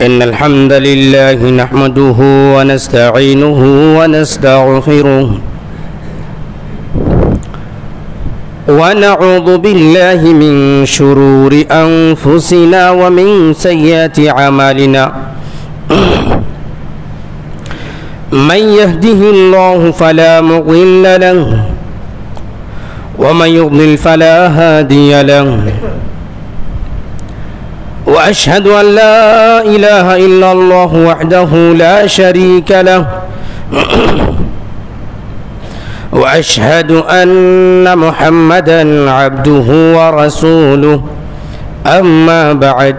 إن الحمد لله نحمده ونستعينه ونستغفره ونعوذ بالله من شرور أنفسنا ومن سيئات أعمالنا من يهده الله فلا مضل له ومن يضلل فلا هادي له وأشهد أن لا إله إلا الله وحده لا شريك له وأشهد أن محمدا عبده ورسوله أما بعد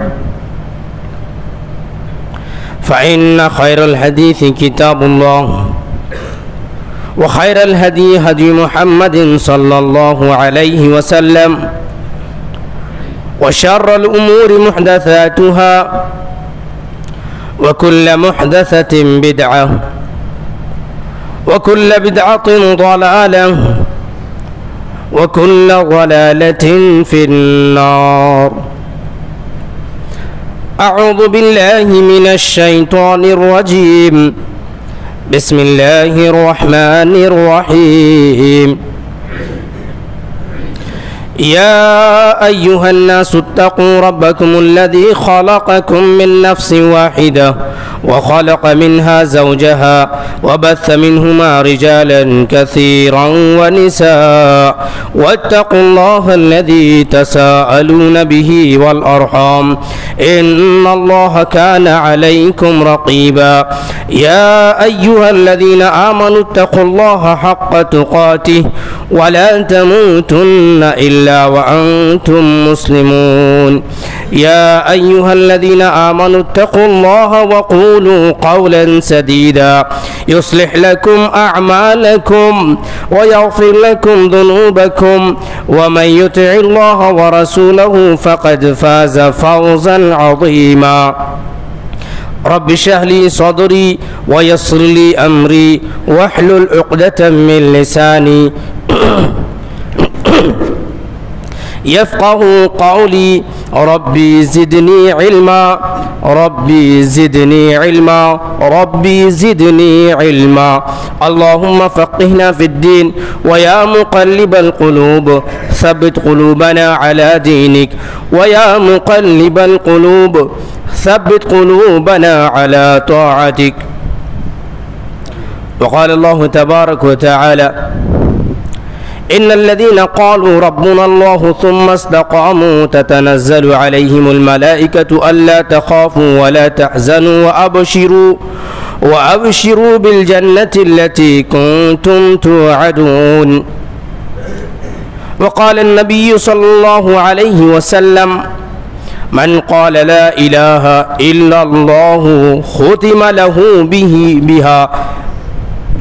فإن خير الحديث كتاب الله وخير الهدي هدي محمد صلى الله عليه وسلم وشر الأمور محدثاتها وكل محدثة بدعة وكل بدعة ضلالة وكل ضلالة في النار. أعوذ بالله من الشيطان الرجيم. بسم الله الرحمن الرحيم. يا أيها الناس اتقوا ربكم الذي خلقكم من نفس واحدة وخلق منها زوجها وبث منهما رجالا كثيرا ونساء واتقوا الله الذي تساءلون به والأرحام إن الله كان عليكم رقيبا. يا أيها الذين آمنوا اتقوا الله حق تقاته ولا تموتن إلا وأنتم مسلمون. يا أيها الذين آمنوا اتقوا الله وقولوا قولا سديدا يصلح لكم أعمالكم ويغفر لكم ذنوبكم ومن يطع الله ورسوله فقد فاز فوزا عظيما. رب اشرح لي صدري ويسر لي أمري واحلل عقدة من لساني يفقه قولي. ربي زدني علما ربي زدني علما ربي زدني علما. اللهم فقهنا في الدين ويا مقلب القلوب ثبت قلوبنا على دينك ويا مقلب القلوب ثبت قلوبنا على طاعتك. وقال الله تبارك وتعالى إن الذين قالوا ربنا الله ثم استقاموا تتنزل عليهم الملائكة ألا تخافوا ولا تحزنوا وأبشروا بالجنة التي كنتم توعدون. وقال النبي صلى الله عليه وسلم من قال لا إله إلا الله ختم له بها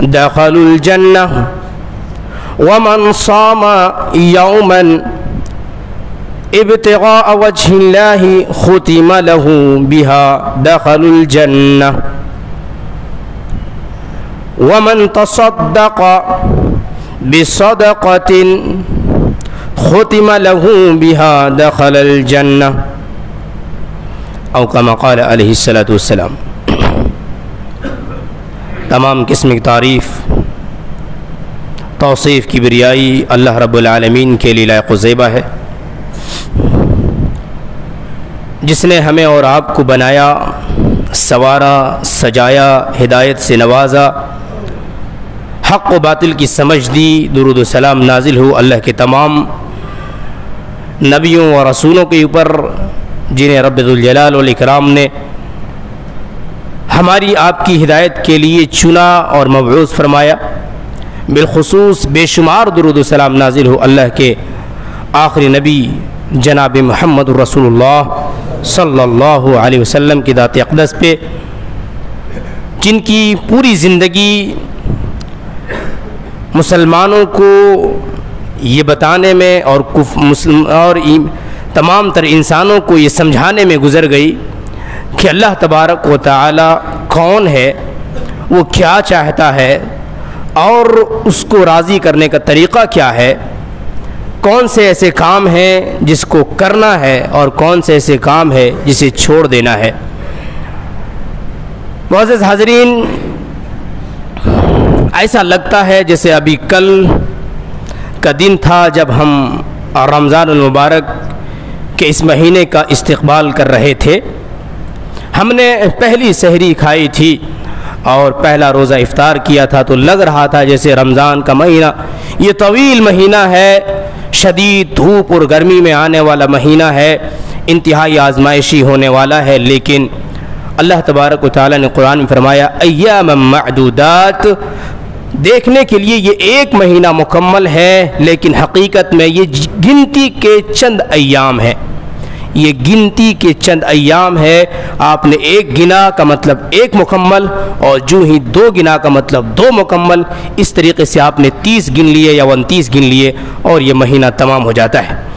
دخل الجنة ومن صام يوما ابتغاء وجه الله ختم له بها دخل الجنة ومن تصدق بصدقة ختم له بها دخل الجنة او كما قال علیہ الصلوۃ والسلام. تمام قسم کی تعریف توصیف کی بریائی اللہ رب العالمین کے لیے لائق و زیبا ہے، جس نے ہمیں اور آپ کو بنایا، سنوارا، سجایا، ہدایت سے نوازا، حق و باطل کی سمجھ دی. درود و سلام نازل ہو اللہ کے تمام نبیوں و رسولوں کے اوپر جنہیں رب ذوالجلال والاکرام نے ہماری آپ کی ہدایت کے لیے چنا اور مبعوث فرمایا. بالخصوص بے شمار درود و سلام نازل ہو اللہ کے آخری نبی جناب محمد رسول اللہ صلی اللہ علیہ وسلم کی ذات اقدس پہ، جن کی پوری زندگی مسلمانوں کو یہ بتانے میں اور تمام تر انسانوں کو یہ سمجھانے میں گزر گئی کہ اللہ تبارک و تعالی کون ہے، وہ کیا چاہتا ہے اور اس کو راضی کرنے کا طریقہ کیا ہے، کون سے ایسے کام ہیں جس کو کرنا ہے اور کون سے ایسے کام ہے جسے چھوڑ دینا ہے. معزز حاضرین، ایسا لگتا ہے جیسے ابھی کل کا دن تھا جب ہم رمضان المبارک کے اس مہینے کا استقبال کر رہے تھے۔ ہم نے پہلی سحری کھائی تھی اور پہلا روزہ افطار کیا تھا، تو لگ رہا تھا جیسے رمضان کا مہینہ یہ طویل مہینہ ہے، شدید دھوپ اور گرمی میں آنے والا مہینہ ہے، انتہائی آزمائشی ہونے والا ہے۔ لیکن اللہ تبارک و تعالیٰ نے قرآن میں فرمایا ایام معدودات، دیکھنے کے لیے یہ ایک مہینہ مکمل ہے، لیکن حقیقت میں یہ گنتی کے چند ایام ہے، یہ گنتی کے چند ایام ہے۔ آپ نے ایک گنا کا مطلب ایک مکمل، اور جو ہی دو گنا کا مطلب دو مکمل، اس طریقے سے آپ نے 30 گن لیے یا 29 گن لیے اور یہ مہینہ تمام ہو جاتا ہے۔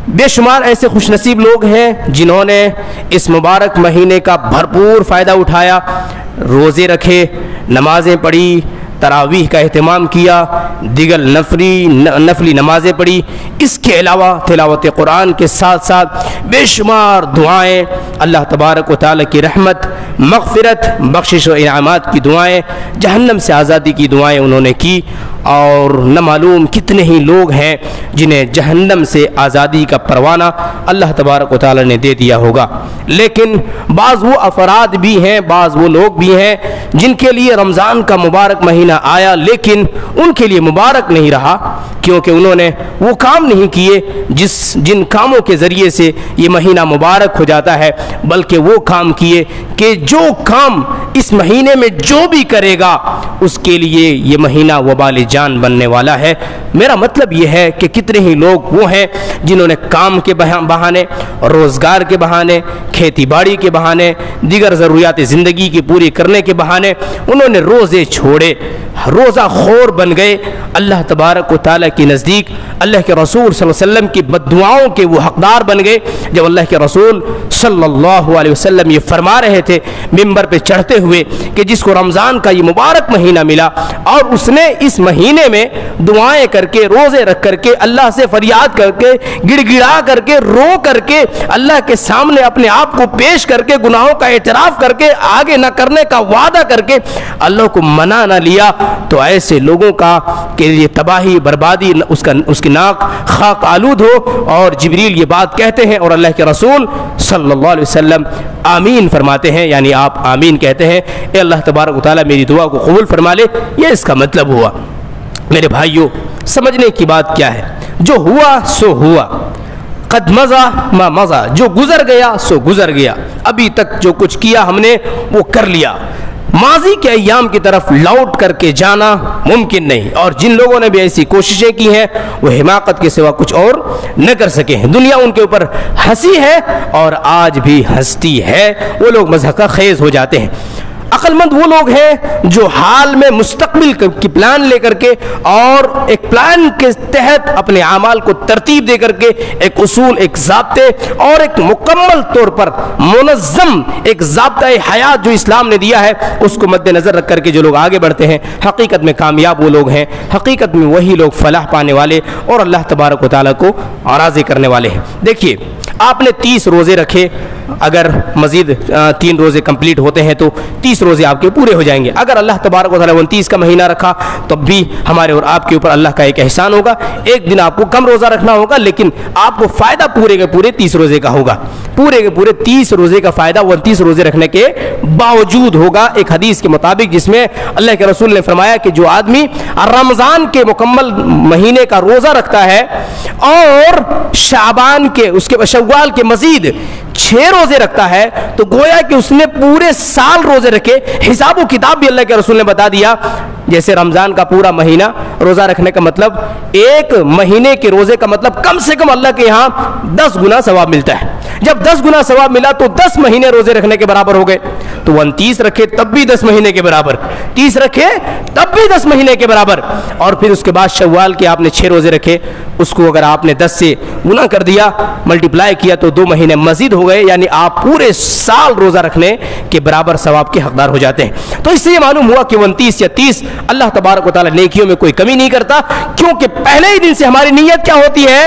بے شمار ایسے خوش نصیب لوگ ہیں جنہوں نے اس مبارک مہینے کا بھرپور فائدہ اٹھایا، روزے رکھے، نمازیں پڑھی، تراویح کا اہتمام کیا، دیگر نفلی نمازیں پڑھی، اس کے علاوہ تلاوت قرآن کے ساتھ ساتھ بے شمار دعائیں، اللہ تبارک و تعالیٰ کی رحمت، مغفرت، بخشش و انعامات کی دعائیں، جہنم سے آزادی کی دعائیں انہوں نے کی، اور نہ معلوم کتنے ہی لوگ ہیں جنہیں جہنم سے آزادی کا پروانہ اللہ تبارک و تعالیٰ نے دے دیا ہوگا۔ لیکن بعض وہ افراد بھی ہیں، بعض وہ لوگ بھی ہیں جن کے لیے رمضان کا مبارک مہینہ آیا لیکن ان کے لیے مبارک نہیں رہا، کیونکہ انہوں نے وہ کام نہیں کیے جن کاموں کے ذریعے سے یہ مہینہ مبارک ہو جاتا ہے، بلکہ وہ کام کیے کہ جو کام اس مہینے میں جو بھی کرے گا اس کے لیے یہ مہینہ وبال جان بننے والا ہے۔ میرا مطلب یہ ہے کہ کتنے ہی لوگ وہ ہیں جنہوں نے کام کے بہانے، روزگار کے بہانے، کھیتی باڑی کے بہانے، دیگر ضروریات زندگی کی پوری کرنے کے بہانے انہوں نے روزے چھوڑے، روزہ خور بن گئے، اللہ تبارک و تعالیٰ کے نزدیک اللہ کے رسول صلی اللہ علیہ وسلم کی بد دعاؤں کے وہ حقدار بن گئے۔ جب اللہ کے رسول صلی اللہ علیہ وسلم یہ فرما رہے تھے ممبر پہ چڑھتے ہوئے کہ جس کو رمضان کا یہ مبارک مہینہ ملا اور اس نے اس مہینے میں دعائیں کر کے، روزے رکھ کر کے، اللہ سے فریاد کر کے، گڑ گڑا کر کے، رو کر کے، اللہ کے سامنے اپنے آپ کو پیش کر کے، گناہوں کا اعتراف کر کے، آگے نہ کرنے کا وعدہ کر کے اللہ کو منا نہ لیا، تو ایسے لوگوں کا کے لیے تباہی، بربادی، اس کی ناک خاک آلود ہو۔ اور جبریل یہ بات کہتے ہیں اور اللہ کے رسول صلی اللہ علیہ وسلم آمین فرماتے ہیں، یعنی آپ آمین کہتے ہیں، اے اللہ تبارک و تعالیٰ میری دعا کو قبول فرما لے، یہ اس کا مطلب ہوا۔ میرے بھائیوں، سمجھنے کی بات کیا ہے؟ جو ہوا سو ہوا، قد مضى ما مضى، جو گزر گیا سو گزر گیا، ابھی تک جو کچھ کیا ہم نے وہ کر لیا، ماضی کے ایام کی طرف لوٹ کر کے جانا ممکن نہیں، اور جن لوگوں نے بھی ایسی کوششیں کی ہیں وہ حماقت کے سوا کچھ اور نہ کر سکے ہیں۔ دنیا ان کے اوپر ہنسی ہے اور آج بھی ہنستی ہے، وہ لوگ مضحکہ خیز ہو جاتے ہیں۔ عقل مند وہ لوگ ہیں جو حال میں مستقبل کی پلان لے کر کے اور ایک پلان کے تحت اپنے اعمال کو ترتیب دے کر کے ایک اصول، ایک ضابطے اور ایک مکمل طور پر منظم ایک ضابطۂ حیات جو اسلام نے دیا ہے اس کو مد نظر رکھ کر کے جو لوگ آگے بڑھتے ہیں، حقیقت میں کامیاب وہ لوگ ہیں، حقیقت میں وہی لوگ فلاح پانے والے اور اللہ تبارک و تعالیٰ کو راضی کرنے والے ہیں۔ دیکھیے، آپ نے 30 روزے رکھے، اگر مزید 3 روزے کمپلیٹ ہوتے ہیں تو 30 روزے آپ کے پورے ہو جائیں گے۔ اگر اللہ تبارک و تعالیٰ 29 کا مہینہ رکھا تب بھی ہمارے اور آپ کے اوپر اللہ کا ایک احسان ہوگا، ایک دن آپ کو کم روزہ رکھنا ہوگا لیکن آپ کو فائدہ پورے کے پورے 30 روزے کا ہوگا، پورے کے پورے 30 روزے کا فائدہ 29 روزے رکھنے کے باوجود ہوگا، ایک حدیث کے مطابق جس میں اللہ کے رسول نے فرمایا کہ جو آدمی رمضان کے مکمل مہینے کا روزہ رکھتا ہے اور شعبان کے، اس کے شوال کے مزید 6 روزے رکھتا ہے تو گویا کہ اس نے پورے سال روزے رکھے۔ حساب و کتاب بھی اللہ کے رسول نے بتا دیا، جیسے رمضان کا پورا مہینہ روزہ رکھنے کا مطلب ایک مہینے کے روزے کا مطلب کم سے کم اللہ کے یہاں 10 گنا ثواب ملتا ہے۔ جب 10 گنا ثواب ملا تو 10 مہینے روزے رکھنے کے برابر ہو گئے، تو 29 رکھے تب بھی 10 مہینے کے برابر، 30 رکھے تب بھی 10 مہینے کے برابر، اور پھر اس کے بعد شوال کے آپ نے 6 روزے رکھے، اس کو اگر آپ نے 10 سے گنا کر دیا، ملٹیپلائی کیا تو 2 مہینے مزید ہو گئے، یعنی آپ پورے سال روزہ رکھنے کے برابر ثواب کے حقدار ہو جاتے ہیں۔ تو اس سے یہ معلوم ہوا کہ 29 یا 30 اللہ تبارک و تعالیٰ نیکیوں میں کوئی کمی نہیں کرتا، کیونکہ پہلے ہی دن سے ہماری نیت کیا ہوتی ہے؟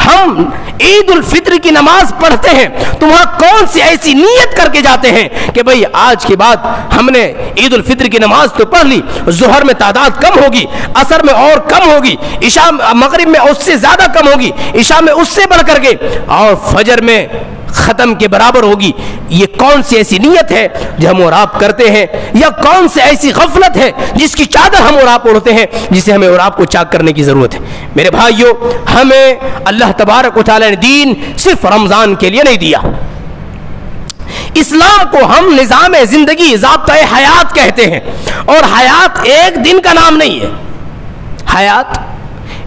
ہم عید الفطر کی نماز پڑھتے ہیں تو وہاں کون سی ایسی نیت کر کے جاتے ہیں کہ بھئی آج کے بعد ہم نے عید الفطر کی نماز تو پڑھ لی، ظہر میں تعداد کم ہوگی، عصر میں اور کم ہوگی، عشاء مغرب میں اس سے زیادہ کم ہوگی، عشاء میں اس سے بڑھ کر کے، اور فجر میں ختم کے برابر ہوگی. یہ کون سی ایسی نیت ہے جو ہم اور آپ کرتے ہیں، یا کون سی ایسی غفلت ہے جس کی چادر ہم اور آپ اوڑھتے ہیں، جسے ہمیں اور آپ کو چاک کرنے کی ضرورت ہے. میرے بھائیو، ہمیں اللہ تبارک و تعالی نے دین صرف رمضان کے لیے نہیں دیا. اسلام کو ہم نظام زندگی، ضابطۂ حیات کہتے ہیں، اور حیات ایک دن کا نام نہیں ہے. حیات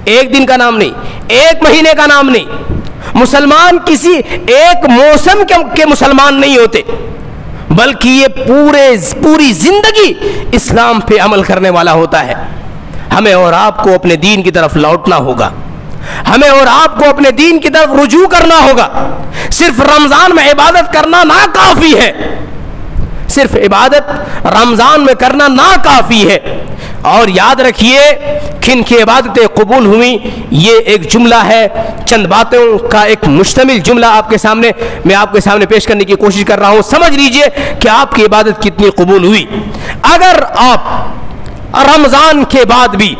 ایک دن کا نام نہیں، ایک مہینے کا نام نہیں. مسلمان کسی ایک موسم کے مسلمان نہیں ہوتے، بلکہ یہ پوری زندگی اسلام پہ عمل کرنے والا ہوتا ہے. ہمیں اور آپ کو اپنے دین کی طرف لوٹنا ہوگا، ہمیں اور آپ کو اپنے دین کی طرف رجوع کرنا ہوگا. صرف رمضان میں عبادت کرنا ناکافی ہے، صرف عبادت رمضان میں کرنا ناکافی ہے. اور یاد رکھیے، کن کی عبادتیں قبول ہوئیں، یہ ایک جملہ ہے، چند باتوں کا ایک مشتمل جملہ میں آپ کے سامنے پیش کرنے کی کوشش کر رہا ہوں. سمجھ لیجئے کہ آپ کی عبادت کتنی قبول ہوئی. اگر آپ رمضان کے بعد بھی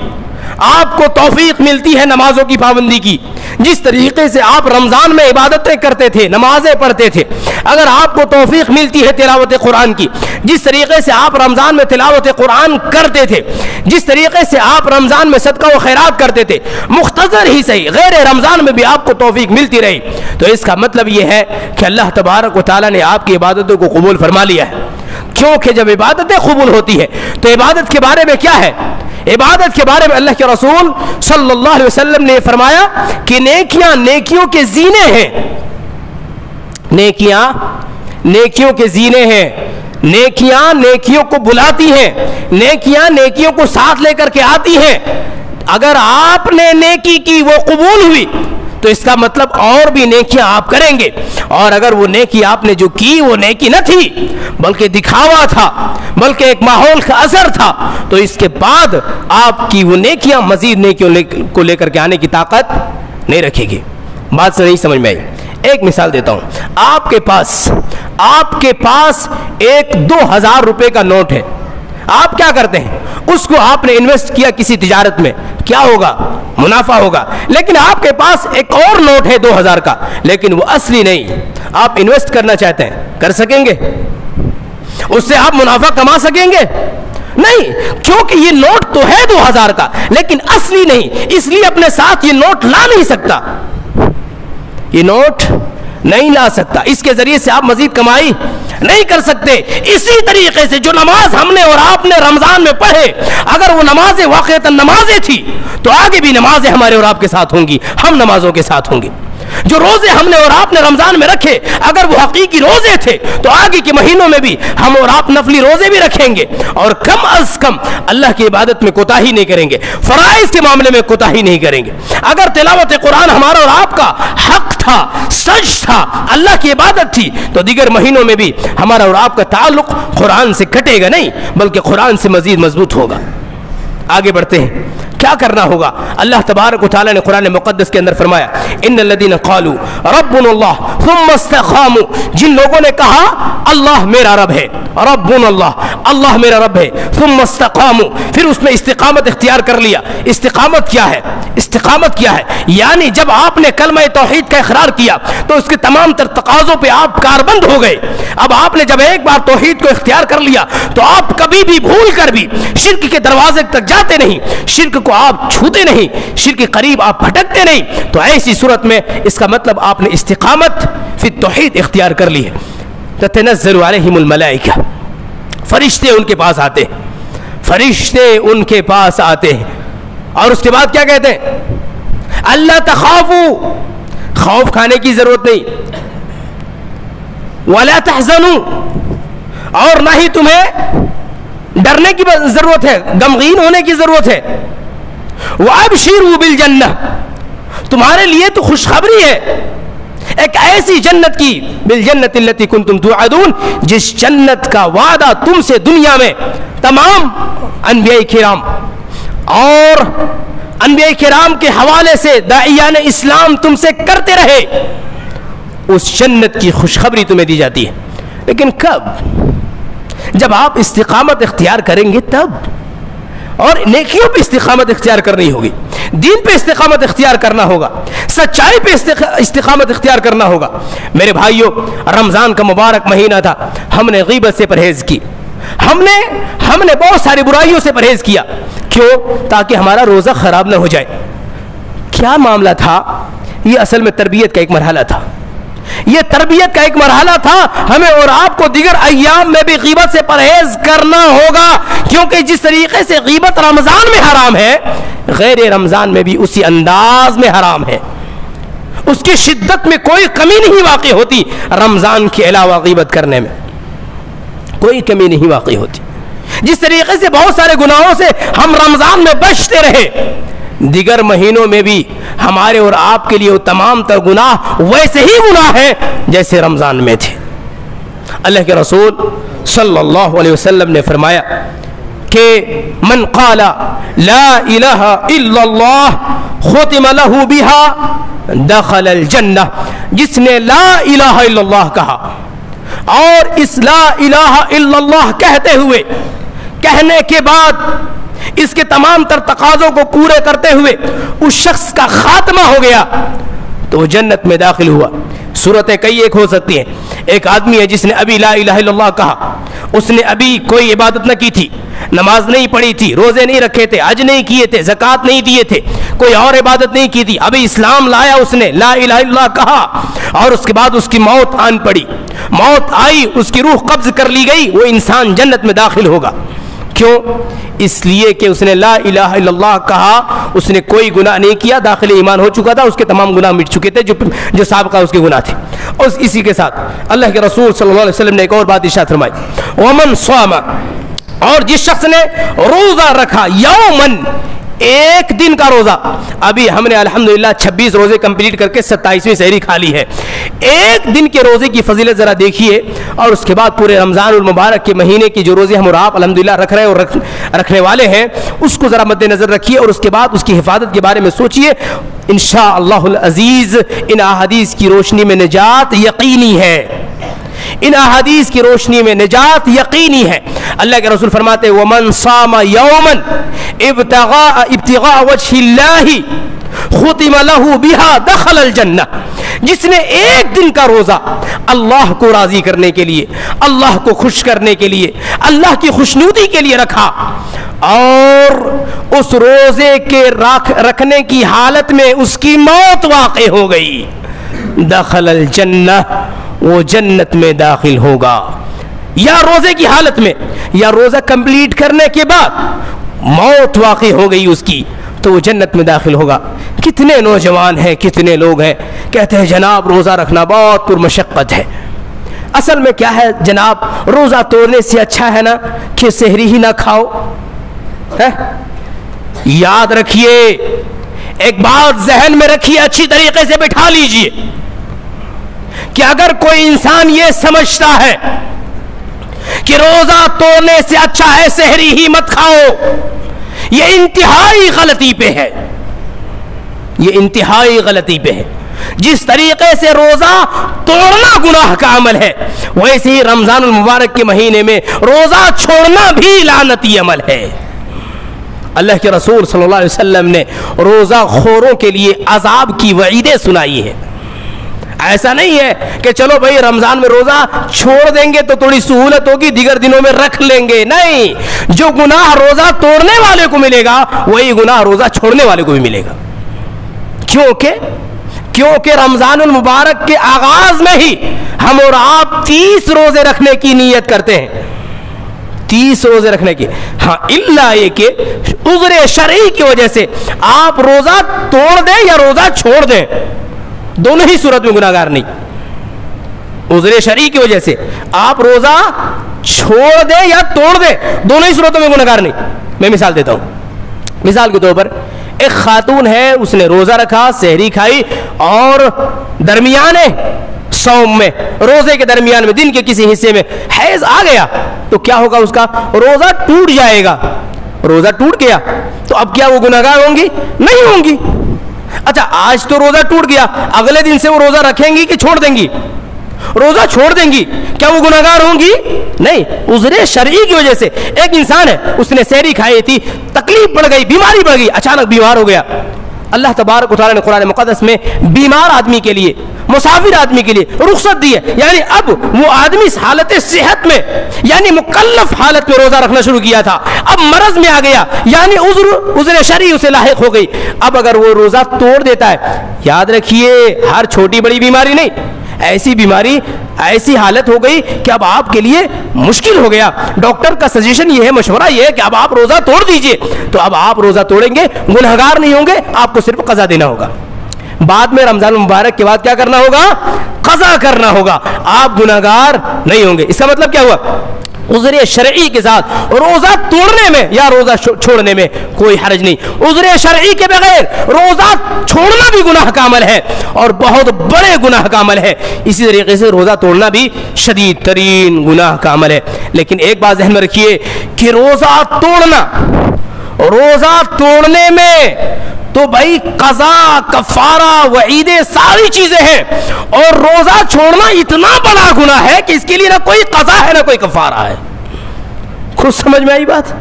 آپ کو توفیق ملتی ہے نمازوں کی پابندی کی، جس طریقے سے آپ رمضان میں عبادتیں کرتے تھے، نمازیں پڑھتے تھے، اگر آپ کو توفیق ملتی ہے تلاوت قرآن کی، جس طریقے سے آپ رمضان میں تلاوت قرآن کرتے تھے، جس طریقے سے آپ رمضان میں صدقہ و خیرات کرتے تھے، مختصر ہی صحیح غیر رمضان میں بھی آپ کو توفیق ملتی رہی، تو اس کا مطلب یہ ہے کہ اللہ تبارک و تعالیٰ نے آپ کی عبادتوں کو قبول فرما لیا ہے. کیونکہ جب عبادتیں قبول ہوتی ہے تو عبادت کے بارے میں کیا ہے؟ عبادت کے بارے میں اللہ کے رسول صلی اللہ علیہ وسلم نے فرمایا کہ نیکیاں نیکیوں کے زینے ہیں. نیکیاں نیکیوں کے زینے ہیں. نیکیاں نیکیوں کو بلاتی ہیں، نیکیاں نیکیوں کو ساتھ لے کر کے آتی ہیں. اگر آپ نے نیکی کی، وہ قبول ہوئی، تو اس کا مطلب اور بھی نیکیاں آپ کریں گے. اور اگر وہ نیکی آپ نے جو کی وہ نیکی نہ تھی، بلکہ دکھاوا تھا، بلکہ ایک ماحول کا اثر تھا، تو اس کے بعد آپ کی وہ نیکیاں مزید نیکیوں کو لے کر کے آنے کی طاقت نہیں رکھے گی. بات سے نہیں سمجھ میں آئی. ایک مثال دیتا ہوں. آپ کے پاس ایک 2000 روپے کا نوٹ ہے. آپ کیا کرتے ہیں؟ اس کو آپ نے انویسٹ کیا کسی تجارت میں، کیا ہوگا؟ منافع ہوگا. لیکن آپ کے پاس ایک اور نوٹ ہے 2000 کا، لیکن وہ اصلی نہیں. آپ انویسٹ کرنا چاہتے ہیں، کر سکیں گے؟ اس سے آپ منافع کما سکیں گے؟ نہیں، کیونکہ یہ نوٹ تو ہے 2000 کا، لیکن اصلی نہیں، اس لیے اپنے ساتھ یہ نوٹ لا نہیں سکتا. یہ نوٹ نہیں لا سکتا، اس کے ذریعے سے آپ مزید کمائی نہیں کر سکتے. اسی طریقے سے جو نماز ہم نے اور آپ نے رمضان میں پڑھے، اگر وہ نمازیں واقعتاً نمازیں تھی تو آگے بھی نمازیں ہمارے اور آپ کے ساتھ ہوں گی، ہم نمازوں کے ساتھ ہوں گے. جو روزے ہم نے اور آپ نے رمضان میں رکھے، اگر وہ حقیقی روزے تھے تو آگے کے مہینوں میں بھی ہم اور آپ نفلی روزے بھی رکھیں گے، اور کم از کم اللہ کی عبادت میں کوتاہی نہیں کریں گے، فرائض کے معاملے میں کوتاہی نہیں کریں گے. اگر تلاوت قرآن ہمارا اور آپ کا حق تھا، سچ تھا، اللہ کی عبادت تھی، تو دیگر مہینوں میں بھی ہمارا اور آپ کا تعلق قرآن سے کٹے گا نہیں، بلکہ قرآن سے مزید مضبوط ہوگا. آگے بڑھتے ہیں. کیا کرنا ہوگا؟ اللہ تبارک و تعالی نے قرآن مقدس کے اندر فرمایا، ان الذین قالوا ربنا اللہ ثم استقاموا، جن لوگوں نے کہا اللہ میرا رب ہے، ربنا اللہ، اللہ میرا رب ہے، ثم استقاموا، پھر اس نے استقامت اختیار کر لیا. استقامت کیا ہے؟ استقامت کیا ہے؟ یعنی جب آپ نے کلمہ توحید کا اقرار کیا تو اس کے تمام تر تقاضوں پہ آپ کاربند ہو گئے. اب آپ نے جب ایک بار توحید کو اختیار کر لیا تو آپ کبھی بھی بھول کر بھی شرک کے دروازے تک جاتے نہیں، شرک کو آپ چھوتے نہیں، شرک کے قریب آپ بھٹکتے نہیں. تو ایسی صورت میں اس کا مطلب آپ نے استقامت فی التوحید اختیار کر لی ہے. تتنزل علیہم الملائکہ، فرشتے ان کے پاس آتے ہیں، فرشتے ان کے پاس آتے ہیں، اور اس کے بعد کیا کہتے ہیں؟ اللہ تخافوا، خوف کھانے کی ضرورت نہیں، ولا تحزنوا، اور نہ ہی تمہیں ڈرنے کی ضرورت ہے، غمگین ہونے کی ضرورت ہے. وَأَبْشِرُوا بِالْجَنَّةِ، تمہارے لیے تو خوشخبری ہے ایک ایسی جنت کی، بِالْجَنَّةِ الَّتِي كُنْتُمْ تُوعَدُونَ، جس جنت کا وعدہ تم سے دنیا میں تمام انبیاء کرام اور انبیاء کرام کے حوالے سے داعیان اسلام تم سے کرتے رہے، اس جنت کی خوشخبری تمہیں دی جاتی ہے۔ لیکن کب؟ جب آپ استقامت اختیار کریں گے تب، اور نیکیوں پہ استقامت اختیار کرنی ہوگی، دین پہ استقامت اختیار کرنا ہوگا، سچائی پہ استقامت اختیار کرنا ہوگا۔ میرے بھائیوں، رمضان کا مبارک مہینہ تھا، ہم نے غیبت سے پرہیز کی، ہم نے بہت ساری برائیوں سے پرہیز کیا۔ کیوں؟ تاکہ ہمارا روزہ خراب نہ ہو جائے۔ کیا معاملہ تھا؟ یہ اصل میں تربیت کا ایک مرحلہ تھا، یہ تربیت کا ایک مرحلہ تھا۔ ہمیں اور آپ کو دیگر ایام میں بھی غیبت سے پرہیز کرنا ہوگا، کیونکہ جس طریقے سے غیبت رمضان میں حرام ہے، غیر رمضان میں بھی اسی انداز میں حرام ہے۔ اس کی شدت میں کوئی کمی نہیں واقع ہوتی، رمضان کے علاوہ غیبت کرنے میں کوئی کمی نہیں واقع ہوتی۔ جس طریقے سے بہت سارے گناہوں سے ہم رمضان میں بچتے رہے، دیگر مہینوں میں بھی ہمارے اور آپ کے لیے وہ تمام تر گناہ ویسے ہی گناہ ہیں جیسے رمضان میں تھے۔ اللہ کے رسول صلی اللہ علیہ وسلم نے فرمایا کہ من قال لا الہ الا اللہ ختم له بها دخل الجنہ، جس نے لا الہ الا اللہ کہا اور اس لا الہ الا اللہ کہتے ہوئے، کہنے کے بعد اس کے تمام تر تقاضوں کو پورے کرتے ہوئے اس شخص کا خاتمہ ہو گیا تو وہ جنت میں داخل ہوا۔ صورتیں کئی ایک ہو سکتی ہیں۔ ایک آدمی ہے جس نے ابھی لا الہ الا اللہ کہا، اس نے ابھی کوئی عبادت نہ کی تھی، نماز نہیں پڑھی تھی، روزے نہیں رکھے تھے، حج نہیں کیے تھے، زکوٰۃ نہیں دیے تھے، کوئی اور عبادت نہیں کی تھی، ابھی اسلام لایا، اس نے لا الہ الا اللہ کہا اور اس کے بعد اس کی موت آن پڑی، موت آئی، اس کی روح قبض کر لی گئی، وہ انسان جنت میں داخل ہوگا۔ کیوں؟ اس لیے کہ اس نے لا الہ الا اللہ کہا، اس نے کوئی گناہ نہیں کیا، داخل ایمان ہو چکا تھا، اس کے تمام گناہ مٹ چکے تھے جو سابقہ اس کے گناہ تھے۔ اور اسی کے ساتھ اللہ کے رسول صلی اللہ علیہ وسلم نے ایک اور بات ارشاد فرمائی، ومن صام، اور جس شخص نے روزہ رکھا، یومن، ایک دن کا روزہ، ابھی ہم نے الحمدللہ 26 روزے کمپلیٹ کر کے 27ویں سحری کھا لی ہے۔ ایک دن کے روزے کی فضیلت ذرا دیکھیے، اور اس کے بعد پورے رمضان المبارک کے مہینے کی جو روزے ہم اور آپ الحمدللہ رکھ رہے ہیں اور رکھنے والے ہیں، اس کو ذرا مد نظر رکھیے، اور اس کے بعد اس کی حفاظت کے بارے میں سوچیے۔ انشاءاللہ العزیز ان احادیث کی روشنی میں نجات یقینی ہے، ان احادیث کی روشنی میں نجات یقینی ہے۔ اللہ کے رسول فرماتے ومن صام یوما ابتغاء وجہ اللہ ختم له بها دخل الجنہ، جس نے ایک دن کا روزہ اللہ کو راضی کرنے کے لیے، اللہ کو خوش کرنے کے لیے، اللہ کی خوشنودی کے لیے رکھا، اور اس روزے کے رکھنے کی حالت میں اس کی موت واقع ہو گئی، دخل الجنہ، وہ جنت میں داخل ہوگا۔ یا روزے کی حالت میں، یا روزہ کمپلیٹ کرنے کے بعد موت واقع ہو گئی اس کی، تو وہ جنت میں داخل ہوگا۔ کتنے نوجوان ہیں، کتنے لوگ ہیں کہتے ہیں جناب روزہ رکھنا بہت پرمشقت ہے۔ اصل میں کیا ہے جناب، روزہ توڑنے سے اچھا ہے نا کہ سحری ہی نہ کھاؤ۔ یاد رکھیے، ایک بات ذہن میں رکھیے، اچھی طریقے سے بٹھا لیجئے کہ اگر کوئی انسان یہ سمجھتا ہے کہ روزہ توڑنے سے اچھا ہے سحری ہی مت کھاؤ، یہ انتہائی غلطی پہ ہے، یہ انتہائی غلطی پہ ہے۔ جس طریقے سے روزہ توڑنا گناہ کا عمل ہے، ویسے ہی رمضان المبارک کے مہینے میں روزہ چھوڑنا بھی لعنتی عمل ہے۔ اللہ کے رسول صلی اللہ علیہ وسلم نے روزہ خوروں کے لیے عذاب کی وعیدیں سنائی ہے۔ ایسا نہیں ہے کہ چلو بھائی رمضان میں روزہ چھوڑ دیں گے تو تھوڑی سہولت ہوگی، دیگر دنوں میں رکھ لیں گے، نہیں، جو گناہ روزہ توڑنے والے کو ملے گا وہی گناہ روزہ چھوڑنے والے کو بھی ملے گا۔ کیونکہ رمضان المبارک کے آغاز میں ہی ہم اور آپ 30 روزے رکھنے کی نیت کرتے ہیں، 30 روزے رکھنے کی، ہاں الا یہ کہ عذر شرعی کی وجہ سے آپ روزہ توڑ دیں یا روزہ چھوڑ دیں، دونوں ہی صورت میں گناہگار نہیں۔ عذر شرعی کی وجہ سے آپ روزہ چھوڑ دیں یا توڑ دیں، دونوں ہی صورتوں میں گناہگار نہیں۔ میں مثال دیتا ہوں، مثال کے طور پر ایک خاتون ہے، اس نے روزہ رکھا، سحری کھائی، اور درمیانے صوم میں، روزے کے درمیان میں، دن کے کسی حصے میں حیض آ گیا تو کیا ہوگا، اس کا روزہ ٹوٹ جائے گا، روزہ ٹوٹ گیا تو اب کیا وہ گناہگار ہوں گی؟ نہیں ہوں گی. اچھا آج تو روزہ ٹوٹ گیا, اگلے دن سے وہ روزہ رکھیں گی کہ چھوڑ دیں گی؟ روزہ چھوڑ دیں گی, کیا وہ گناہگار ہوں گی؟ نہیں. عذر شرعی کی وجہ سے ایک انسان ہے, اس نے سحری کھائی تھی, تکلیف بڑھ گئی, بیماری بڑھ گئی, اچانک بیمار ہو گیا. اللہ تبارک و تعالیٰ نے قرآن مقدس میں بیمار آدمی کے لیے, مسافر آدمی کے لیے رخصت دی ہے. یعنی اب وہ آدمی اس حالت صحت میں, یعنی مکلف حالت میں روزہ رکھنا شروع کیا تھا, اب مرض میں آ گیا, یعنی عذر شرعی اسے لاحق ہو گئی. اب اگر وہ روزہ توڑ دیتا ہے, یاد رکھیے ہر چھوٹی بڑی بیماری نہیں, ایسی بیماری, ایسی حالت ہو گئی کہ اب آپ کے لیے مشکل ہو گیا, ڈاکٹر کا سجیشن یہ ہے, مشورہ یہ ہے کہ اب آپ روزہ توڑ دیجئے, تو اب آپ روزہ توڑیں گے, گنہگار نہیں ہوں گے, آپ کو صرف قضا دینا ہوگا. بعد میں رمضان المبارک کے بعد کیا کرنا ہوگا؟ قضا کرنا ہوگا, آپ گنہگار نہیں ہوں گے. اس کا مطلب کیا ہوا؟ عذر شرعی کے ساتھ روزہ توڑنے میں یا روزہ چھوڑنے میں کوئی حرج نہیں. عذر شرعی کے بغیر روزہ چھوڑنا بھی گناہ کا عمل ہے اور بہت بڑے گناہ کا عمل ہے. اسی طریقے سے روزہ توڑنا بھی شدید ترین گناہ کا عمل ہے. لیکن ایک بات ذہن میں رکھیے کہ روزہ توڑنے میں تو بھائی قضا, کفارہ, وعیدیں, ساری چیزیں ہیں, اور روزہ چھوڑنا اتنا بڑا گناہ ہے کہ اس کے لیے نہ کوئی قضا ہے نہ کوئی کفارہ ہے. خود سمجھ میں آئی بات؟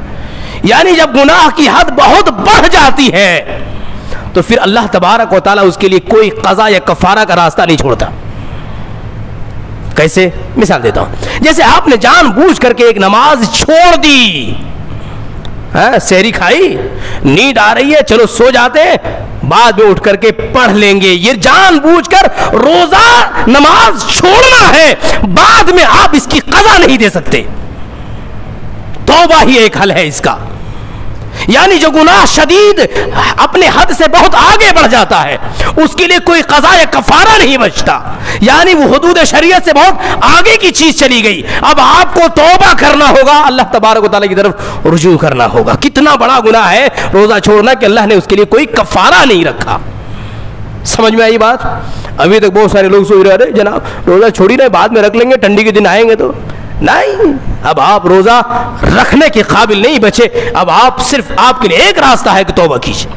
یعنی جب گناہ کی حد بہت بڑھ جاتی ہے تو پھر اللہ تبارک و تعالیٰ اس کے لیے کوئی قضا یا کفارہ کا راستہ نہیں چھوڑتا. کیسے؟ مثال دیتا ہوں. جیسے آپ نے جان بوجھ کر کے ایک نماز چھوڑ دی, سحری کھائی, نیند آ رہی ہے, چلو سو جاتے ہیں, بعد میں اٹھ کر کے پڑھ لیں گے, یہ جان بوجھ کر روزہ نماز چھوڑنا ہے, بعد میں آپ اس کی قضا نہیں دے سکتے. توبہ ہی ایک حل ہے اس کا. یعنی جو گناہ شدید اپنے حد سے بہت آگے بڑھ جاتا ہے اس کے لیے کوئی قضا یا کفارہ نہیں بچتا, یعنی وہ حدود شریعت سے بہت آگے کی چیز چلی گئی. اب آپ کو توبہ کرنا ہوگا, اللہ تبارک و تعالیٰ کی طرف رجوع کرنا ہوگا. کتنا بڑا گناہ ہے روزہ چھوڑنا کہ اللہ نے اس کے لیے کوئی کفارہ نہیں رکھا. سمجھ میں آئی بات؟ ابھی تک بہت سارے لوگ سوچ رہے جناب روزہ چھوڑی رہے, بعد میں رکھ لیں گے, ٹھنڈی کے دن آئیں گے تو. نہیں, اب آپ روزہ رکھنے کے قابل نہیں بچے, اب آپ صرف آپ کے لیے ایک راستہ ہے کہ توبہ کیجیے.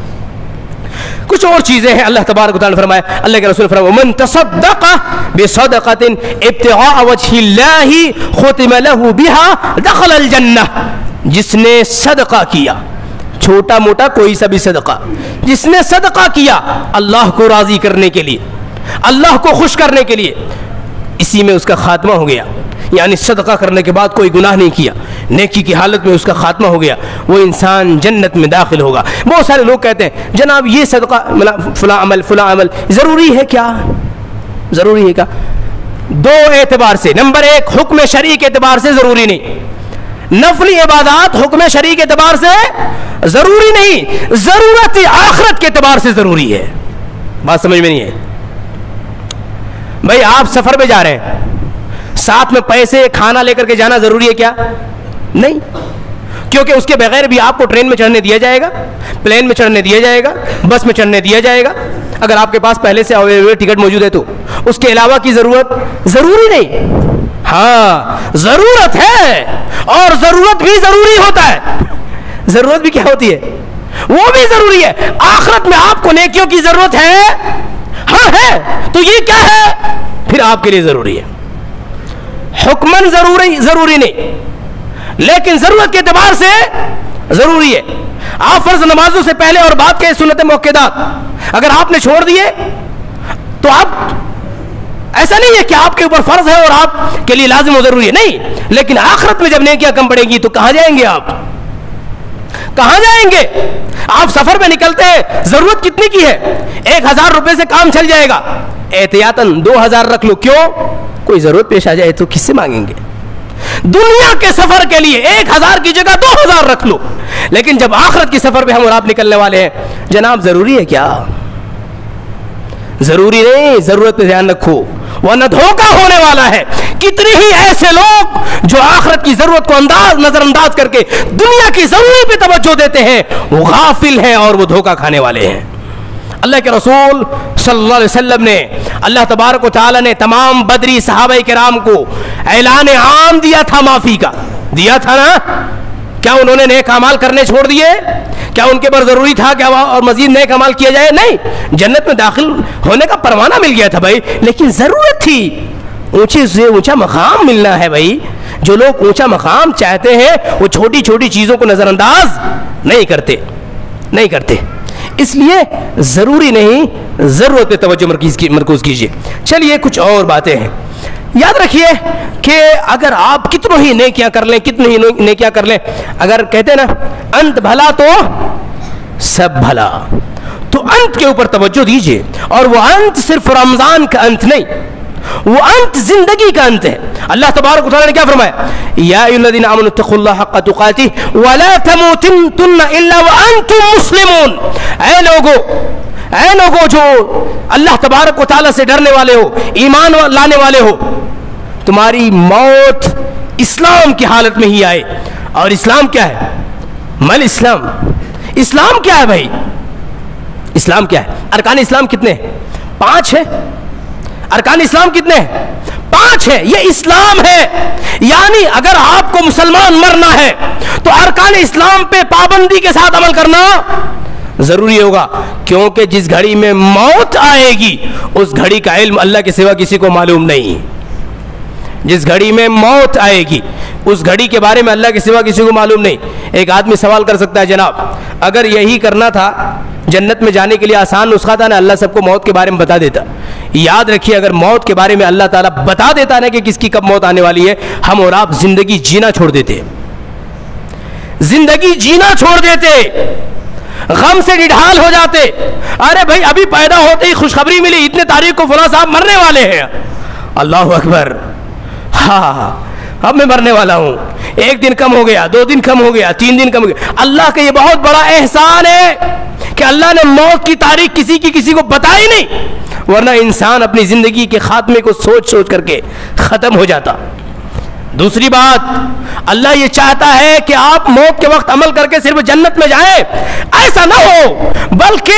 کچھ اور چیزیں ہیں. اللہ تبارک و تعالیٰ نے فرمایا, اللہ کے رسول نے فرمایا, من تصدق بصدقۃ ابتغاء وجہ اللہ ختم له بها دخل الجنہ. جس نے صدقہ کیا, چھوٹا موٹا کوئی سا بھی صدقہ, جس نے صدقہ کیا اللہ کو راضی کرنے کے لیے, اللہ کو خوش کرنے کے لیے, اسی میں اس کا خاتمہ ہو گیا. یعنی صدقہ کرنے کے بعد کوئی گناہ نہیں کیا, نیکی کی حالت میں اس کا خاتمہ ہو گیا, وہ انسان جنت میں داخل ہوگا. بہت سارے لوگ کہتے ہیں جناب یہ صدقہ فلاں عمل ضروری ہے کیا؟ ضروری ہے کیا؟ دو اعتبار سے. نمبر ایک, حکم شرعی کے اعتبار سے ضروری نہیں. نفلی عبادات حکم شرعی کے اعتبار سے ضروری نہیں, ضرورت آخرت کے اعتبار سے ضروری ہے. بات سمجھ میں نہیں ہے؟ بھائی آپ سفر پہ جا رہے ہیں, ساتھ میں پیسے کھانا لے کر کے جانا ضروری ہے کیا؟ نہیں, کیونکہ اس کے بغیر بھی آپ کو ٹرین میں چڑھنے دیا جائے گا, پلین میں چڑھنے دیا جائے گا, بس میں چڑھنے دیا جائے گا, اگر آپ کے پاس پہلے سے اویلیبل ٹکٹ موجود ہے تو. اس کے علاوہ کی ضرورت ضروری نہیں. ہاں ضرورت ہے, اور ضرورت بھی ضروری ہوتا ہے. ضرورت بھی کیا ہوتی ہے؟ وہ بھی ضروری ہے. آخرت میں آپ کو نیکیوں کی ضرورت ہے, ہاں ہے, تو یہ کیا ہے پھر آپ کے لیے ضروری ہے. حکمن ضروری نہیں, لیکن ضرورت کے اعتبار سے ضروری ہے. آپ فرض نمازوں سے پہلے اور بعد کے سنت موقعات اگر آپ نے چھوڑ دیے تو آپ, ایسا نہیں ہے کہ آپ کے اوپر فرض ہے اور آپ کے لیے لازم و ضروری ہے, نہیں. لیکن آخرت میں جب نیکیاں کم پڑیں گی تو کہاں جائیں گے آپ؟ کہاں جائیں گے؟ آپ سفر میں نکلتے ہیں, ضرورت کتنی کی ہے؟ 1000 روپے سے کام چل جائے گا, احتیاطاً 2000 رکھ لو. کیوں؟ کوئی ضرورت پیش آ جائے تو کس سے مانگیں گے؟ دنیا کے سفر کے لیے 1000 کی جگہ 2000 رکھ لو. لیکن جب آخرت کی سفر پہ ہم اور آپ نکلنے والے ہیں, جناب ضروری ہے کیا؟ ضروری نہیں. ضرورت پہ دھیان رکھو ورنہ دھوکہ ہونے والا ہے. کتنے ہی ایسے لوگ جو آخرت کی ضرورت کو نظر انداز کر کے دنیا کی ضروری پہ توجہ دیتے ہیں, وہ غافل ہیں اور وہ دھوکہ کھانے والے ہیں. اللہ کے رسول صلی اللہ علیہ وسلم نے, اللہ تبارک و تعالی نے تمام بدری صحابہ کرام کو اعلان عام دیا تھا, معافی کا دیا تھا نا. کیا انہوں نے نیک اعمال کرنے چھوڑ دیے؟ کیا ان کے پر ضروری تھا کہ اور مزید نیک اعمال کیا جائے؟ نہیں، جنت میں داخل ہونے کا پروانہ مل گیا تھا بھائی، لیکن ضرورت تھی اونچے سے اونچا مقام ملنا ہے بھائی. جو لوگ اونچا مقام چاہتے ہیں وہ چھوٹی چھوٹی چیزوں کو نظر انداز نہیں کرتے. اس لیے ضروری نہیں، ضرورت پہ توجہ مرکوز کیجیے. چلیے کچھ اور باتیں ہیں. یاد رکھیے کہ اگر آپ کتنی ہی نیکیاں کر لیں، اگر کہتے ہیں نا انت بھلا تو سب بھلا، تو انت کے اوپر توجہ دیجیے. اور وہ انت صرف رمضان کا انت نہیں، وہ انت زندگی کا انت ہے. اللہ تبارک و تعالیٰ نے کیا فرمایا؟ یا ایھا الذین آمنوا اتقوا اللہ حق تقاتہ ولا تموتن الا وانتم مسلمون. اے لوگو جو اللہ تبارک و تعالیٰ سے ڈرنے والے ہو، ایمان لانے والے ہو، تمہاری موت اسلام کی حالت میں ہی آئے. اور اسلام کیا ہے؟ مل اسلام. اسلام کیا ہے بھائی؟ اسلام کیا ہے؟ ارکان اسلام کتنے ہیں؟ 5 ہیں. ارکان اسلام کتنے ہیں؟ 5 ہیں. یہ اسلام ہے. یعنی اگر آپ کو مسلمان مرنا ہے تو ارکان اسلام پہ پابندی کے ساتھ عمل کرنا ضروری ہوگا، کیونکہ جس گھڑی میں موت آئے گی اس گھڑی کا علم اللہ کے سوا کسی کو معلوم نہیں. جس گھڑی میں موت آئے گی اس گھڑی کے بارے میں اللہ کے سوا کسی کو معلوم نہیں. ایک آدمی سوال کر سکتا ہے، جناب اگر یہی کرنا تھا، جنت میں جانے کے لیے آسان نسخہ تھا نا، اللہ سب کو موت کے بارے میں بتا دیتا. یاد رکھیے اگر موت کے بارے میں اللہ تعالیٰ بتا دیتا نا کہ کس کی کب موت آنے والی ہے، ہم اور آپ زندگی جینا چھوڑ دیتے. زندگی جینا چھوڑ دیتے، غم سے ڈھال ہو جاتے. ارے بھائی ابھی پیدا ہوتے ہی خوشخبری ملی، اتنے تاریخ کو فلاں صاحب مرنے والے ہیں. اللہ اکبر. ہاں اب میں مرنے والا ہوں. 1 دن کم ہو گیا، 2 دن کم ہو گیا، 3 دن کم ہو گیا. اللہ کا یہ بہت بڑا احسان ہے کہ اللہ نے موت کی تاریخ کسی کو بتائی نہیں، ورنہ انسان اپنی زندگی کے خاتمے کو سوچ کر کے ختم ہو جاتا. دوسری بات، اللہ یہ چاہتا ہے کہ آپ موت کے وقت عمل کر کے صرف جنت میں جائیں، ایسا نہ ہو، بلکہ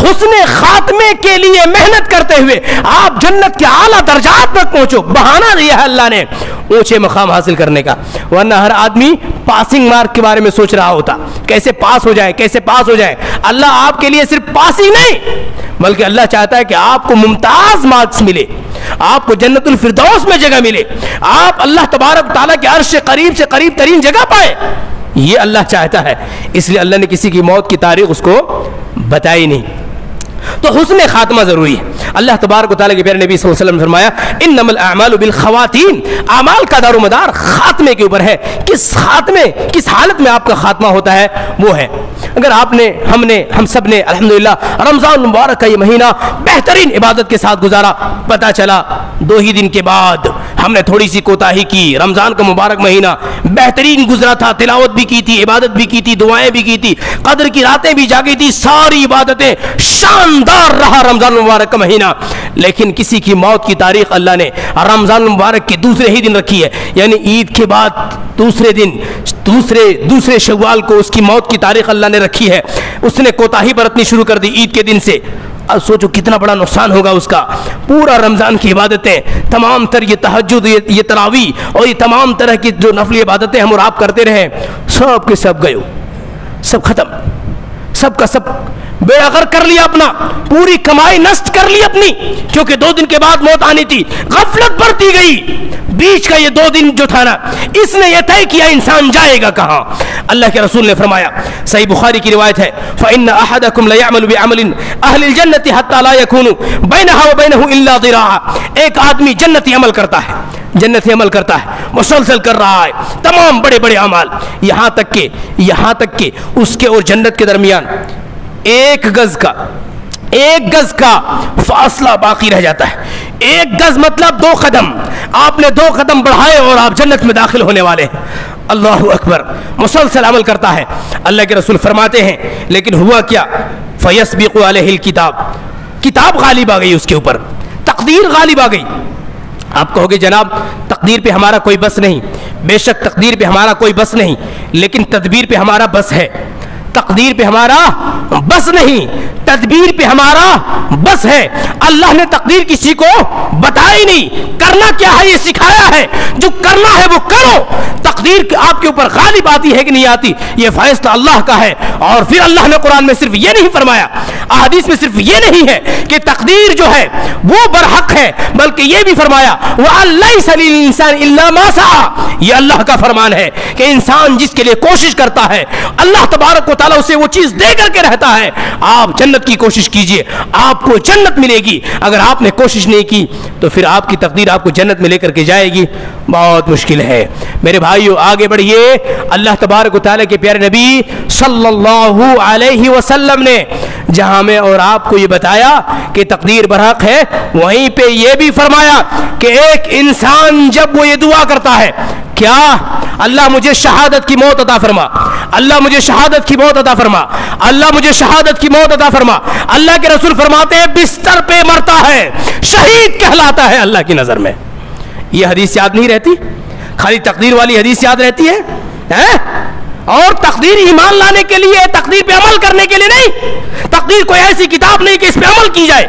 حسن خاتمے کے لیے محنت کرتے ہوئے آپ جنت کے اعلیٰ درجات تک پہنچو. بہانہ دیا ہے اللہ نے اونچے مقام حاصل کرنے کا، ورنہ ہر آدمی پاسنگ مارک کے بارے میں سوچ رہا ہوتا، کیسے پاس ہو جائے. اللہ آپ کے لیے صرف پاسنگ نہیں، بلکہ اللہ چاہتا ہے کہ آپ کو ممتاز مارکس ملے، آپ کو جنت الفردوس میں جگہ ملے، آپ اللہ تبارک تعالیٰ کے عرش سے قریب ترین جگہ پائے. یہ اللہ چاہتا ہے، اس لیے اللہ نے کسی کی موت کی تاریخ اس کو بتائی نہیں. تو حسن خاتمہ ضروری ہے. اللہ تبارک و تعالیٰ کے پیارے نبی صلی اللہ علیہ وسلم نے فرمایا انما الاعمال بالخواتین. اعمال کا دار و مدار خاتمے کے اوپر ہے. کس حالت میں آپ کا خاتمہ ہوتا ہے وہ ہے. اگر ہم سب نے الحمدللہ رمضان مبارک کا یہ مہینہ بہترین عبادت کے ساتھ گزارا، پتہ چلا 2 ہی دن کے بعد ہم نے تھوڑی سی کوتاہی کی. رمضان کا مبارک مہینہ بہترین گزرا تھا، تلاوت بھی کی تھی، عبادت بھی کی تھی، دعائیں بھی کی تھی، قدر کی راتیں بھی جاگی تھی، ساری عبادتیں شاندار رہا رمضان مبارک کا مہینہ. لیکن کسی کی موت کی تاریخ اللہ نے رمضان مبارک کے دوسرے ہی دن رکھی ہے، یعنی عید کے بعد دوسرے دن، دوسرے شوال کو اس کی موت کی تاریخ اللہ نے رکھی ہے. اس نے کوتاہی برتنی شروع کر دی عید کے دن سے. اب سوچو کتنا بڑا نقصان ہوگا اس کا. پورا رمضان کی عبادتیں، تمام تر یہ تہجد، یہ تراویح اور یہ تمام طرح کی جو نفلی عبادتیں ہم اور آپ کرتے رہے، سب کے سب گئے، سب ختم، سب کا سب بیڑا غرق کر لیا اپنا، پوری کمائی نشٹ کر لی اپنی، کیونکہ 2 دن کے بعد موت آنی تھی. غفلت برتی گئی. بیچ کا یہ 2 دن جو تھا نا، اس نے یہ طے کیا انسان جائے گا کہاں. اللہ کے رسول نے فرمایا، صحیح بخاری کی روایت ہے، فإن أحدكم ليعمل بعمل أهل الجنة حتى لا يكون بينها وبينه إلا ذراع. ایک آدمی جنتی عمل کرتا ہے، مسلسل کر رہا ہے تمام بڑے بڑے اعمال، یہاں تک کہ اس کے اور جنت کے درمیان 1 گز کا فاصلہ باقی رہ جاتا ہے. 1 گز مطلب 2 قدم. آپ نے 2 قدم بڑھائے اور آپ جنت میں داخل ہونے والے ہیں. اللہ اکبر. مسلسل عمل کرتا ہے. اللہ کے رسول فرماتے ہیں لیکن ہوا کیا؟ فیسبق علیہ الکتاب. کتاب غالب آ گئی اس کے اوپر، تقدیر غالب آ گئی. آپ کہو گے جناب تقدیر پہ ہمارا کوئی بس نہیں. بے شک تقدیر پہ ہمارا کوئی بس نہیں، لیکن تدبیر پہ ہمارا بس ہے. تقدیر پہ ہمارا بس نہیں، تدبیر پہ ہمارا بس ہے. اللہ نے تقدیر کسی کو بتائی نہیں. کرنا کیا ہے یہ سکھایا ہے. جو کرنا ہے وہ کرو. تقدیر آپ کے اوپر غالب آتی ہے کہ نہیں آتی یہ فیصلہ اللہ کا ہے. اور پھر اللہ نے قرآن میں صرف یہ نہیں فرمایا, احادیث میں صرف یہ نہیں ہے کہ تقدیر جو ہے وہ برحق ہے, بلکہ یہ بھی فرمایا وَأَن لَيْسَ لِلْإِنسَانِ إِلَّا مَا سَعَى. یہ اللہ کا فرمان ہے کہ انسان جس کے لیے کوشش کرتا ہے اللہ تبارک و تعالیٰ اسے وہ چیز دے کر کے رہتا ہے. آپ جنت کی کوشش کیجئے, آپ کو جنت ملے گی. اگر آپ نے کوشش نہیں کی تو پھر آپ کی تقدیر آپ کو جنت میں لے کر کے جائے گی. بہت مشکل ہے میرے بھائیو. آگے بڑھیے. اللہ تبارک و تعالیٰ کے پیارے نبی صلی اللہ علیہ وسلم نے جہاں میں اور آپ کو یہ بتایا کہ تقدیر برحق ہے, وہیں پہ یہ بھی فرمایا کہ ایک انسان جب وہ یہ دعا کرتا ہے کیا اللہ مجھے شہادت کی موت عطا فرما, اللہ مجھے شہادت کی موت عطا فرما, اللہ مجھے شہادت کی موت عطا فرما. اللہ کے رسول فرماتے ہیں بستر پہ مرتا ہے شہید کہلاتا ہے اللہ کی نظر میں. یہ حدیث یاد نہیں رہتی, خالی تقدیر والی حدیث یاد رہتی ہے. اور تقدیر ایمان لانے کے لیے, تقدیر پہ عمل کرنے کے لیے نہیں. تقدیر کوئی ایسی کتاب نہیں کہ اس پہ عمل کی جائے.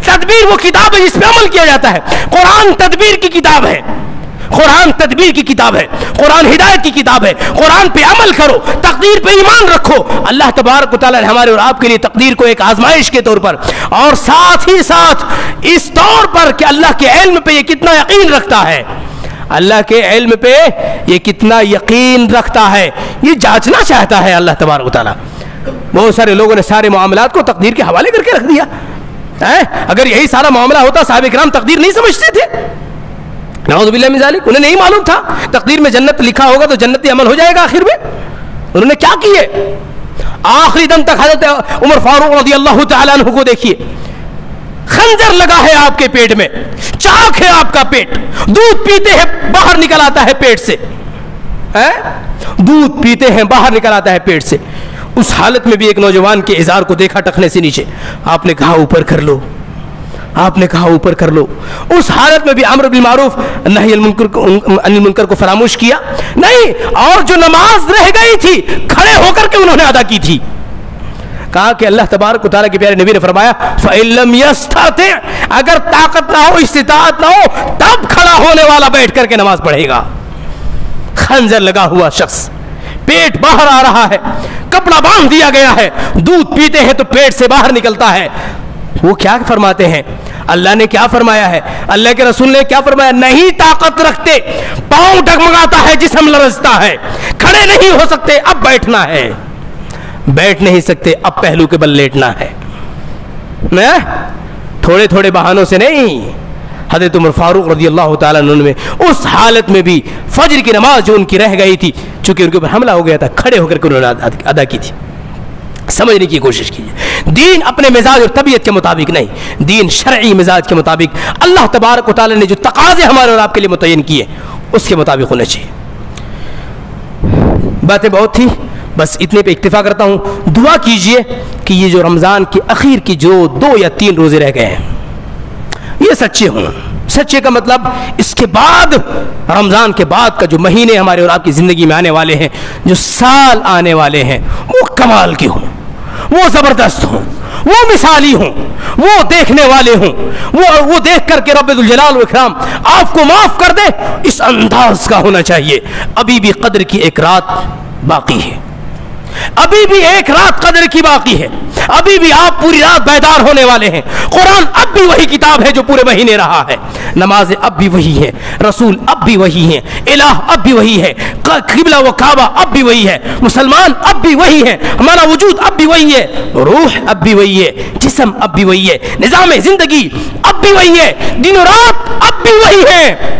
تدبیر وہ کتاب ہے جس پہ عمل کیا جاتا ہے. قرآن تدبیر کی کتاب ہے, قرآن تدبیر کی کتاب ہے, قرآن ہدایت کی کتاب ہے. قرآن پہ عمل کرو, تقدیر پہ ایمان رکھو. اللہ تبارک و تعالیٰ نے ہمارے اور آپ کے لیے تقدیر کو ایک آزمائش کے طور پر اور ساتھ ہی ساتھ اس طور پر کہ اللہ کے علم پہ یہ کتنا یقین رکھتا ہے, اللہ کے علم پہ یہ کتنا یقین رکھتا ہے, یہ جانچنا چاہتا ہے اللہ تبارک و تعالیٰ. بہت سارے لوگوں نے سارے معاملات کو تقدیر کے حوالے کر کے رکھ دیا. اگر یہی سارا معاملہ ہوتا صحابہ کرام تقدیر نہیں سمجھتے تھے, نعوذ باللہ من ذالک. انہیں نہیں معلوم تھا تقدیر میں جنت لکھا ہوگا تو جنتی عمل ہو جائے گا. آخر میں انہوں نے کیا کیے, آخری دم تک حضرت عمر فاروق رضی اللہ تعالیٰ عنہ کو دیکھیے, خنجر لگا ہے آپ کے پیٹ میں, چاک ہے آپ کا پیٹ, دودھ پیتے ہیں باہر نکل آتا ہے پیٹ سے, دودھ پیتے ہیں باہر نکل آتا ہے پیٹ سے. اس حالت میں بھی ایک نوجوان کے ازار کو دیکھا ٹخنے سے نیچے, آپ نے کہا اوپر کر لو, آپ نے کہا اوپر کر لو. اس حالت میں بھی امر بالمعروف نہی عن المنکر کو فراموش کیا نہیں, اور جو نماز رہ گئی تھی کھڑے ہو کر کے انہوں نے ادا کی تھی. کہا کہ اللہ تبارک و تعالیٰ کے پیارے نبی نے فرمایا فَإِن لَمْ يَسْتَطِعْ, اگر طاقت نہ ہو استطاعت نہ ہو تب کھڑا ہونے والا بیٹھ کر کے نماز پڑھے گا. خنجر لگا ہوا شخص, پیٹ باہر آ رہا ہے, کپڑا باندھ دیا گیا ہے, دودھ پیتے ہیں تو پیٹ سے باہر نکلتا ہے. وہ کیا فرماتے ہیں, اللہ نے کیا فرمایا ہے, اللہ کے رسول نے کیا فرمایا, نہیں طاقت رکھتے, پاؤں ڈگمگاتا ہے, جسم لرزتا ہے, کھڑے نہیں ہو سکتے, اب بیٹھنا ہے, بیٹھ نہیں سکتے اب پہلو کے بل لیٹنا ہے. تھوڑے تھوڑے بہانوں سے نہیں. حضرت عمر فاروق رضی اللہ تعالیٰ عنہ میں اس حالت میں بھی فجر کی نماز جو ان کی رہ گئی تھی, چونکہ ان کے اوپر حملہ ہو گیا تھا, کھڑے ہو کر کے انہوں نے ادا کی تھی. سمجھنے کی کوشش کیجیے, دین اپنے مزاج اور طبیعت کے مطابق نہیں, دین شرعی مزاج کے مطابق اللہ تبارک و تعالیٰ نے جو تقاضے ہمارے اور آپ کے لیے متعین کیے اس کے مطابق ہونا چاہیے. باتیں بہت تھی, بس اتنے پہ اکتفا کرتا ہوں. دعا کیجئے کہ یہ جو رمضان کے اخیر کی جو 2 یا 3 روزے رہ گئے ہیں یہ سچے ہوں. سچے کا مطلب اس کے بعد, رمضان کے بعد کا جو مہینے ہمارے اور آپ کی زندگی میں آنے والے ہیں, جو سال آنے والے ہیں, وہ کمال کے ہوں, وہ زبردست ہوں, وہ مثالی ہوں, وہ دیکھنے والے ہوں, وہ دیکھ کر کے رب ذوالجلال والاکرام آپ کو معاف کر دے, اس انداز کا ہونا چاہیے. ابھی بھی قدر کی ایک رات باقی ہے, ابھی بھی ایک رات قدر کی باقی ہے, ابھی بھی آپ پوری رات بیدار ہونے والے ہیں. قرآن اب بھی وہی کتاب ہے جو پورے مہینے رہا ہے, نمازیں اب بھی وہی ہیں, رسول اب بھی وہی ہیں, الہ اب بھی وہی ہے, قبلہ و کعبہ اب بھی وہی ہے, مسلمان اب بھی وہی ہیں, ہمارا وجود اب بھی وہی ہے, روح اب بھی وہی ہے, جسم اب بھی وہی ہے, نظام زندگی اب بھی وہی ہے, دن و رات اب بھی وہی ہے.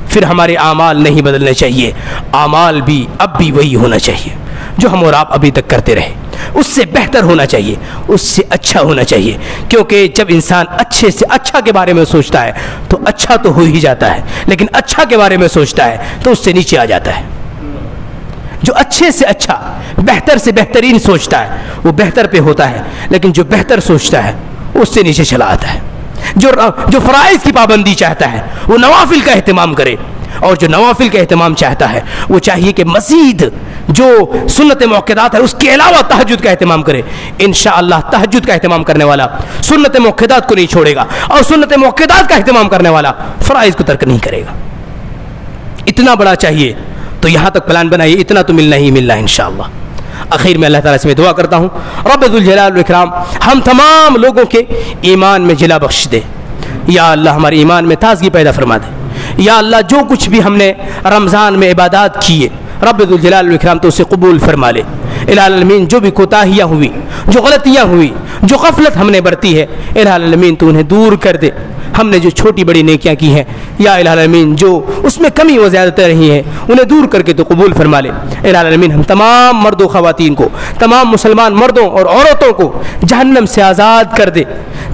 پھر ہمارے اعمال نہیں بدلنے چاہیے, اعمال بھی اب بھی وہی ہونا چاہیے جو ہم اور آپ ابھی تک کرتے رہے, اس سے بہتر ہونا چاہیے, اس سے اچھا ہونا چاہیے. کیونکہ جب انسان اچھے سے اچھا کے بارے میں سوچتا ہے تو اچھا تو ہو ہی جاتا ہے, لیکن اچھا کے بارے میں سوچتا ہے تو اس سے نیچے آ جاتا ہے. جو اچھے سے اچھا, بہتر سے بہترین سوچتا ہے وہ بہتر پہ ہوتا ہے, لیکن جو بہتر سوچتا ہے اس سے نیچے چلا آتا ہے. جو فرائض کی پابندی چاہتا ہے وہ نوافل کا اہتمام کرے, اور جو نوافل کا اہتمام چاہتا ہے وہ چاہیے کہ مزید جو سنت موقدات ہے اس کے علاوہ تہجد کا اہتمام کرے، انشاءاللہ تہجد کا اہتمام کرنے والا سنت موقدات کو نہیں چھوڑے گا، اور سنت موقدات کا اہتمام کرنے والا فرائض کو ترک نہیں کرے گا۔ اتنا بڑا چاہیے تو یہاں تک پلان بنائیے، اتنا تو ملنا ہی ملنا ہے انشاءاللہ۔ آخر میں اللہ تعالیٰ سے میں دعا کرتا ہوں، رب ذوالجلال والاکرام ہم تمام لوگوں کے ایمان میں جلا بخش دے، یا اللہ ہمارے ایمان میں تازگی پیدا فرما دے، یا اللہ جو کچھ بھی ہم نے رمضان میں عبادات کیے رب ذوالجلال والاکرام تو اسے قبول فرما لے۔ الہ العالمین جو بھی کوتاہیاں ہوئی، جو غلطیاں ہوئی، جو غفلت ہم نے برتی ہے، الہ العالمین تو انہیں دور کر دے۔ ہم نے جو چھوٹی بڑی نیکیاں کی ہیں یا الہ العالمین جو اس میں کمی و زیادتیں رہی ہیں انہیں دور کر کے تو قبول فرما لے۔ الہ العالمین ہم تمام مرد و خواتین کو، تمام مسلمان مردوں اور عورتوں کو جہنم سے آزاد کر دے،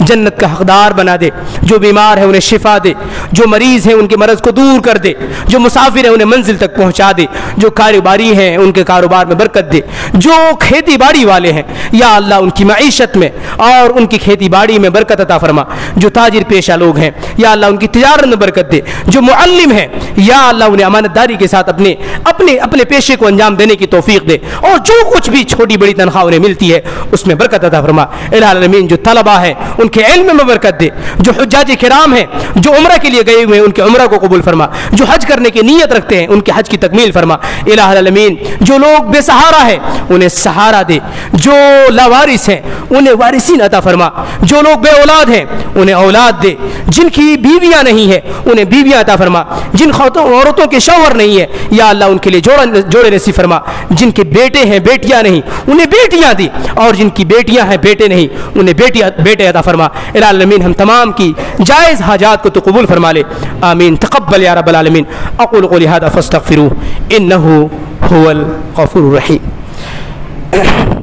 جنت کا حقدار بنا دے۔ جو بیمار ہیں انہیں شفا دے، جو مریض ہیں ان کے مرض کو دور کر دے، جو مسافر ہیں انہیں منزل تک پہنچا دے، جو کاروباری ہیں ان کے کاروبار میں برکت دے، جو کھیتی باڑی والے ہیں یا اللہ ان کی معیشت میں اور ان کی کھیتی باڑی میں برکت عطا فرما، جو تاجر پیشہ لوگ ہیں یا اللہ ان کی تجارت میں برکت دے، جو معلم ہیں یا اللہ انہیں امانت داری کے ساتھ اپنے پیشے کو انجام دینے کی توفیق دے، اور جو کچھ بھی چھوٹی بڑی تنخواہ انہیں ملتی ہے اس میں برکت عطا فرما۔ الہ العالمین جو طلبہ ہیں ان کے علم میں برکت دے، جو حجاج کرام ہیں جو عمرہ کے لیے گئے ہوئے ہیں ان کے عمرہ کو قبول فرما، جو حج کرنے کی نیت رکھتے ہیں ان کے حج کی تکمیل فرما۔ الہ العالمین جو لوگ بے سہارا ہیں انہیں سہارا دے، جو لاوارث ہیں انہیں وارثین عطا فرما، جو لوگ بے اولاد ہیں انہیں اولاد دے، جن کی بیویاں نہیں ہیں انہیں بیویاں عطا فرما، جن عورتوں کے شوہر نہیں ہے یا اللہ ان کے لیے جوڑے نصیب فرما، جن کے بیٹے ہیں بیٹیاں نہیں انہیں بیٹیاں دی، اور جن کی بیٹیاں ہیں بیٹے نہیں انہیں بیٹے عطا فرما۔ الہ العالمین ہم تمام کی جائز حاجات کو تو قبول فرما لے، آمین تقبل یا رب العالمین۔ اقول قولی ھذا فاستغفروہ انہ هو الغفور الرحیم۔